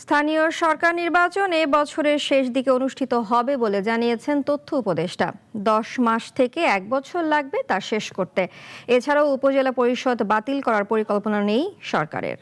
স্থানীয় সরকার নির্বাচন এ বছরের শেষ দিকে অনুষ্ঠিত হবে বলে জানিয়েছেন তথ্য উপদেষ্টা। 10 মাস থেকে 1 বছর লাগবে তা শেষ করতে। এছাড়াও উপজেলা পরিষদ বাতিল করার পরিকল্পনা নেই সরকারের।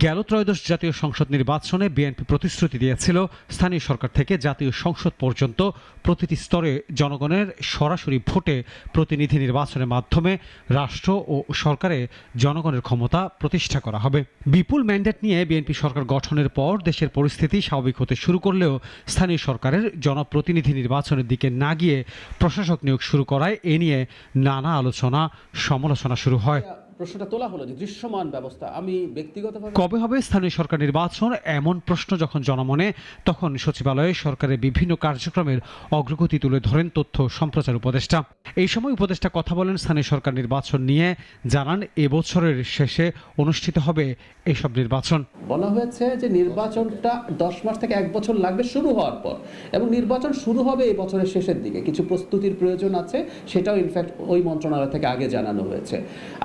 গেল ত্রয়োদশ জাতীয় সংসদ নির্বাচনে বিএনপি প্রতিশ্রুতি দিয়েছিল স্থানীয় সরকার থেকে জাতীয় সংসদ পর্যন্ত প্রতিটি স্তরে জনগণের সরাসরি ভোটে প্রতিনিধি নির্বাচনের মাধ্যমে রাষ্ট্র ও সরকারে জনগণের ক্ষমতা প্রতিষ্ঠা করা হবে। বিপুল ম্যান্ডেট নিয়ে বিএনপি সরকার গঠনের পর দেশের পরিস্থিতি স্বাভাবিক হতে শুরু করলেও স্থানীয় সরকারের জনপ্রতিনিধি নির্বাচনের দিকে না গিয়ে প্রশাসক নিয়োগ শুরু করায় এ নিয়ে নানা আলোচনা সমালোচনা শুরু হয়। প্রশ্নটা তোলা হলো যে দৃশ্যমান ব্যবস্থা, আমি ব্যক্তিগতভাবে কবে হবে স্থানীয় সরকার নির্বাচন এমন প্রশ্ন যখন জনমনে, তখন সচিবালয়ে সরকারের বিভিন্ন কার্যক্রমের অগ্রগতি তুলে ধরেন তথ্য সম্প্রচার উপদেষ্টা। এই সময় উপদেষ্টা কথা বলেন স্থানীয় সরকার নির্বাচন নিয়ে, জানান এবছরের শেষে অনুষ্ঠিত হবে এইসব নির্বাচন। বলা হয়েছে যে নির্বাচনটা 10 মাস থেকে 1 বছর লাগবে শুরু হওয়ার পর, এবং নির্বাচন শুরু হবে এই বছরের শেষের দিকে। কিছু প্রস্তুতির প্রয়োজন আছে, সেটাও ইনফ্যাক্ট ওই মন্ত্রণালয় থেকে আগে জানানো হয়েছে।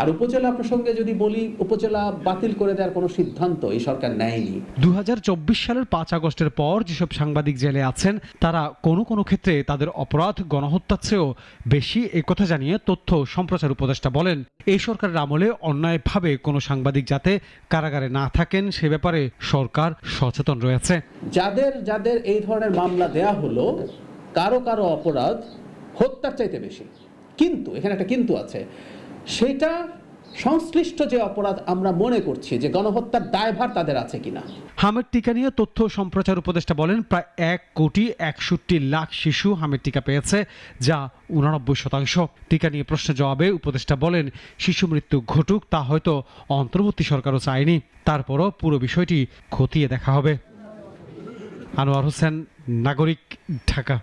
আর উপজেলা প্রসঙ্গে যদি বলি, উপজেলা বাতিল করে দেওয়ার কোনো সিদ্ধান্ত এই সরকার নেয়নি। 2024 সালের 5 আগস্টের পর যেসব সাংবাদিক জেলে আছেন তারা কোনো ক্ষেত্রে তাদের অপরাধ গণহত্যার চেয়েও বেশি, একথা জানিয়ে তথ্য সম্প্রচার উপদেষ্টা বলেন এই সরকারের আমলে অন্যায়ভাবে কোনো সাংবাদিক যাতে কারাগারে না থাকেন সে ব্যাপারে সরকার সচেতন রয়েছে। যাদের এই ধরনের মামলা দেয়া হলো, কারো অপরাধ হত্যার চাইতে বেশি, কিন্তু এখানে একটা কিন্তু আছে, সেটা সংশ্লিষ্ট যে অপরাধ আমরা মনে করছি যে গণহত্যার দায়ভার তাদের আছে কিনা। হামের টিকা নিয়ে তথ্য সম্প্রচার উপদেষ্টা বলেন প্রায় 1,61,00,000 শিশু হামের টিকা পেয়েছে, যা 89%। টিকা নিয়ে প্রশ্নের জবাবে উপদেষ্টা বলেন শিশু মৃত্যু ঘটুক তা হয়তো অন্তর্বর্তী সরকারও চায়নি, তারপরও পুরো বিষয়টি খতিয়ে দেখা হবে। আনোয়ার হোসেন, নাগরিক, ঢাকা।